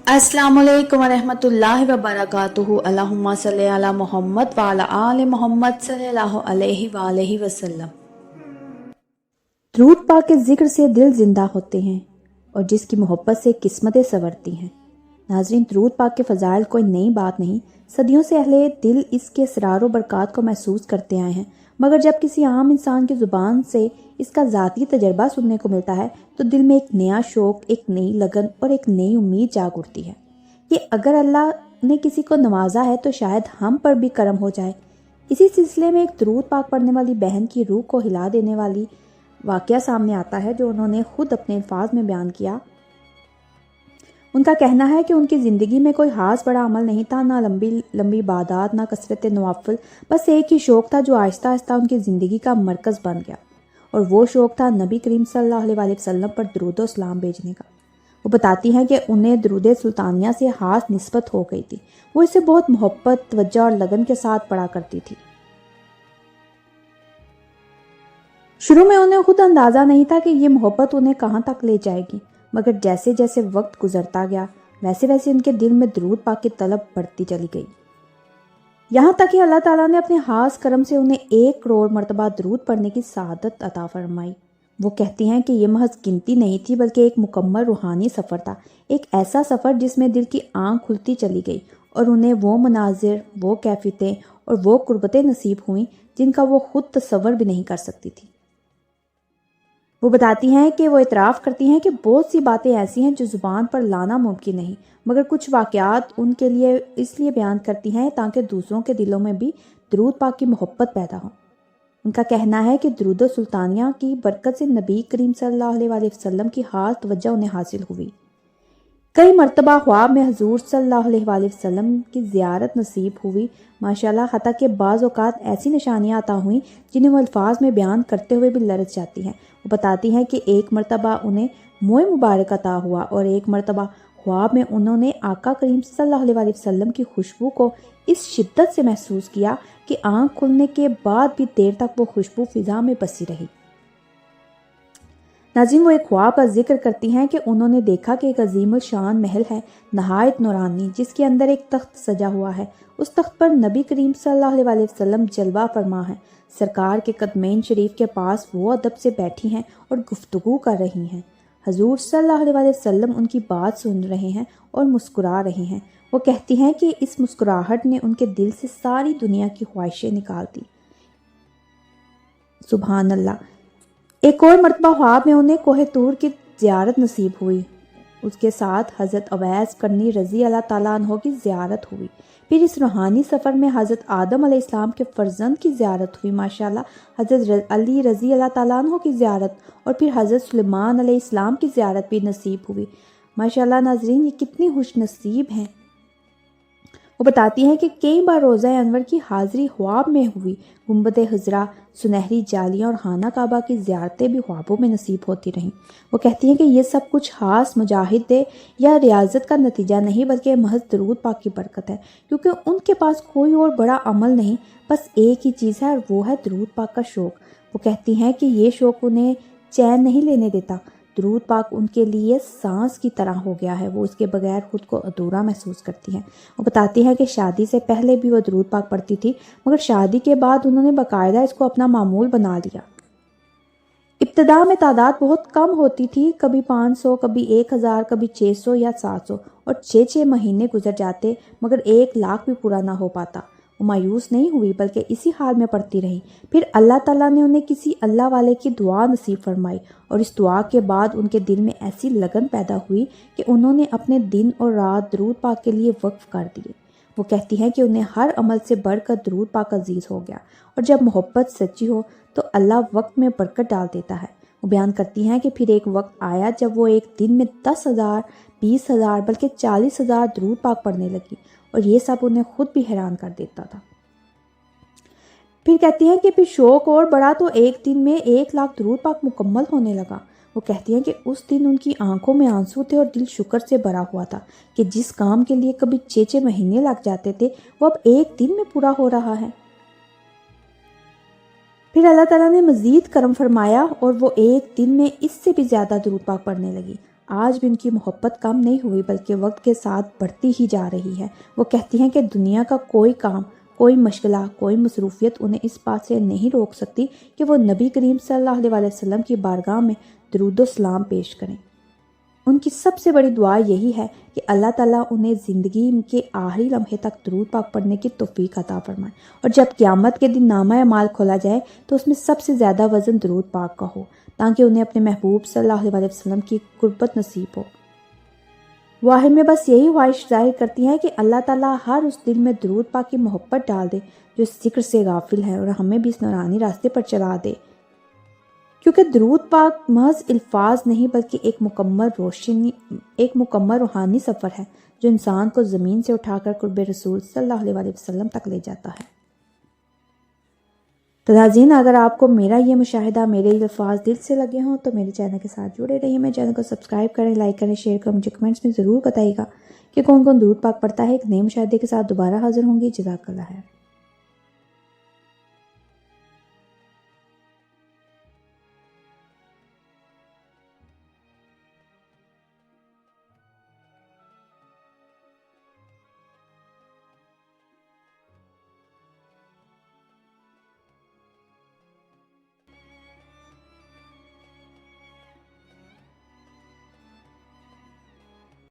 अस्सलामु अलैकुम वरहमतुल्लाहि वबरकातुहू। अल्लाहुम्मा सल्ली अला मोहम्मद व अला आले मोहम्मद सल्लल्लाहु अलैहि वसल्लम। दरूद पाक के जिक्र से दिल जिंदा होते हैं और जिसकी मोहब्बत से किस्मतें संवरती हैं। नाज़रीन, दरूद पाक के फ़ज़ाइल कोई नई बात नहीं, सदियों से अहले दिल इसके असरार व बरक़ात को महसूस करते आए हैं, मगर जब किसी आम इंसान की ज़ुबान से इसका ज़ाती तजर्बा सुनने को मिलता है तो दिल में एक नया शौक़, एक नई लगन और एक नई उम्मीद जाग उठती है कि अगर अल्लाह ने किसी को नवाजा है तो शायद हम पर भी करम हो जाए। इसी सिलसिले में एक दरूद पाक पढ़ने वाली बहन की रूह को हिला देने वाली वाक़या सामने आता है, जो उन्होंने खुद अपने अल्फाज में बयान किया। उनका कहना है कि उनकी ज़िंदगी में कोई खास बड़ा अमल नहीं था, ना लंबी लंबी इबादत, ना कसरत नवाफिल, बस एक ही शौक़ था जो आहिस्ता आहिस्ता उनकी ज़िंदगी का मरकज़ बन गया, और वो शौक़ था नबी करीम सल्लल्लाहु अलैहि वसल्लम पर दरूद व सलाम भेजने का। वो बताती हैं कि उन्हें दरूद सुल्तानिया से खास निस्बत हो गई थी। वो इसे बहुत मोहब्बत, तवज्जो और लगन के साथ पढ़ा करती थी। शुरू में उन्हें खुद अंदाज़ा नहीं था कि ये मोहब्बत उन्हें कहाँ तक ले जाएगी, मगर जैसे जैसे वक्त गुजरता गया वैसे वैसे उनके दिल में दरूद पाक की तलब बढ़ती चली गई। यहाँ तक कि अल्लाह ताला ने अपने खास करम से उन्हें 1 करोड़ मरतबा दरूद पढ़ने की सआदत अता फरमाई। वो कहती हैं कि ये महज गिनती नहीं थी, बल्कि एक मुकम्मल रूहानी सफ़र था, एक ऐसा सफ़र जिसमें दिल की आँख खुलती चली गई और उन्हें वो मनाजिर, वो कैफियतें और वो कुर्बतें नसीब हुईं जिनका वो खुद तसव्वुर भी नहीं कर सकती थी। वो बताती हैं कि वो इतराफ़ करती हैं कि बहुत सी बातें ऐसी हैं जो ज़ुबान पर लाना मुमकिन नहीं, मगर कुछ वाक़यात उनके लिए इसलिए बयान करती हैं ताकि दूसरों के दिलों में भी दरूद पाक की मोहब्बत पैदा हो। उनका कहना है कि दरूद सुल्तानिया की बरकत से नबी करीम सल्लल्लाहु अलैहि वसल्लम की खास तवज्जो उन्हें हासिल हुई। कई मरतबा ख्वाब में हजूर सल्लल्लाहु अलैहि वसल्लम की ज़ियारत नसीब हुई। माशाल्लाह, हता कि बाज़ औक़ात ऐसी निशानियाँ अता हुई जिन्हें वो अल्फाज में बयान करते हुए भी लरज़ जाती हैं। वो बताती हैं कि एक मरतबा उन्हें मोए मुबारक अता हुआ और एक मरतबा ख्वाब में उन्होंने आका करीम सल्लल्लाहु अलैहि वसल्लम की खुशबू को इस शिद्दत से महसूस किया कि आँख खुलने के बाद भी देर तक वो खुशबू फ़िज़ा में बसी रही। नाज़रीन, वो एक ख्वाब का जिक्र करती हैं कि उन्होंने देखा कि एक अजीमुल शान महल है, नहायत नूरानी, जिसके अंदर एक तख्त सजा हुआ है। उस तख्त पर नबी करीम सल्लल्लाहु अलैहि वसल्लम जलवा फरमा है। सरकार के कदमैन शरीफ के पास वो अदब से बैठी हैं और गुफ्तगू कर रही हैं। हजूर सल्लल्लाहु अलैहि वसल्लम उनकी बात सुन रहे हैं और मुस्कुरा रहे हैं। वो कहती हैं कि इस मुस्कुराहट ने उनके दिल से सारी दुनिया की ख्वाहिशें निकाल दी। सुभान अल्लाह। एक और मरतबा ख्वाब में उन्हें कोहे तूर की ज़ियारत नसीब हुई। उसके साथ हज़रत अवैस करनी रज़ी अल्लाह ताला अन्हो की ज़ियारत हुई। फिर इस रूहानी सफ़र में हज़रत आदम अलैहिस्सलाम के फ़र्जंद की ज़ियारत हुई। माशाल्लाह, हज़रत अली रज़ी अल्लाह ताला अन्हो की ज़ियारत और फिर हज़रत सुलेमान अलैहिस्सलाम की ज़ियारत भी नसीब हुई। माशाल्लाह नाज़रीन, ये कितनी खुशनसीब हैं। वो बताती हैं कि कई बार रोज़ा अनवर की हाज़िरी ख्वाब में हुई। गुंबद हज़रा, सुनहरी जालियाँ और खाना काबा की ज़ियारतें भी ख्वाबों में नसीब होती रहीं। वो कहती हैं कि ये सब कुछ खास मुजाहिदे या रियाजत का नतीजा नहीं, बल्कि महज दरूद पाक की बरकत है, क्योंकि उनके पास कोई और बड़ा अमल नहीं, बस एक ही चीज़ है और वो है दरूद पाक का शौक़। वो कहती हैं कि ये शौक़ उन्हें चैन नहीं लेने देता। दरूद पाक उनके लिए सांस की तरह हो गया है, वो इसके बगैर खुद को अधूरा महसूस करती हैं। वो बताती हैं कि शादी से पहले भी वो दरूद पाक पढ़ती थी, मगर शादी के बाद उन्होंने बाकायदा इसको अपना मामूल बना लिया। इब्तिदा में तादाद बहुत कम होती थी, कभी 500, कभी 1000, कभी 600 या 700, और 6 महीने गुजर जाते मगर 1 लाख भी पूरा ना हो पाता। वो मायूस नहीं हुई, बल्कि इसी हाल में पढ़ती रही। फिर अल्लाह ताला ने उन्हें किसी अल्लाह वाले की दुआ नसीब फरमाई, और इस दुआ के बाद उनके दिल में ऐसी लगन पैदा हुई कि उन्होंने अपने दिन और रात दरूद पाक के लिए वक्फ कर दिए। वो कहती हैं कि उन्हें हर अमल से बढ़कर दरूद पाक अजीज़ हो गया, और जब मोहब्बत सच्ची हो तो अल्लाह वक्त में बरकत डाल देता है। वो बयान करती हैं कि फिर एक वक्त आया जब वो एक दिन में 10,000, 20,000, बल्कि 40,000 दरूद पाक पढ़ने लगी, और ये सब उन्हें खुद भी हैरान कर देता था। फिर कहती हैं कि फिर शौक़ और बढ़ा तो एक दिन में 1 लाख दरूद पाक मुकम्मल होने लगा। वो कहती हैं कि उस दिन उनकी आंखों में आंसू थे और दिल शुक्र से भरा हुआ था कि जिस काम के लिए कभी 6 महीने लग जाते थे, वो अब एक दिन में पूरा हो रहा है। फिर अल्लाह ताला ने मज़ीद करम फरमाया और वो एक दिन में इससे भी ज़्यादा दरूद पाक पढ़ने लगी। آج بھی ان کی محبت کم نہیں ہوئی بلکہ وقت کے ساتھ بڑھتی ہی جا رہی ہے۔ وہ کہتی ہیں کہ دنیا کا کوئی کام، کوئی مشغلہ، کوئی مصروفیت انہیں اس بات سے نہیں روک سکتی کہ وہ نبی کریم صلی اللہ علیہ وسلم کی بارگاہ میں درود و سلام پیش کریں۔ ان کی سب سے بڑی دعا یہی ہے کہ اللہ تعالیٰ انہیں زندگی کے آخری لمحے تک درود پاک پڑھنے کی توفیق عطا فرمائے، اور جب قیامت کے دن نامہ اعمال کھولا جائے تو اس میں سب سے زیادہ وزن درود پاک کا ہو، تاکہ انہیں اپنے محبوب صلی اللہ علیہ وسلم کی قربت نصیب ہو۔ وہ آخر میں بس یہی خواہش ظاہر کرتی ہیں کہ اللہ تعالیٰ ہر اس دل میں درود پاک کی محبت ڈال دے جو اس ذکر سے غافل ہے، اور ہمیں بھی اس نورانی راستے پر چلا دے، کیونکہ درود پاک محض الفاظ نہیں بلکہ ایک مکمل روحانی سفر ہے جو انسان کو زمین سے اٹھا کر قرب رسول صلی اللہ علیہ وسلم تک لے جاتا ہے۔ تو ناظرین، اگر آپ کو میرا یہ مشاہدہ، میرے یہ الفاظ دل سے لگے ہوں تو میرے چینل کے ساتھ جڑے رہیے۔ میرے چینل کو سبسکرائب کریں، لائک کریں، شیئر کریں، مجھے کمنٹس میں ضرور بتائیے گا کہ کون کون درود پاک پڑھتا ہے۔ ایک نئے مشاہدے کے ساتھ دوبارہ حاضر ہوں گی۔ جزاک اللہ خیر۔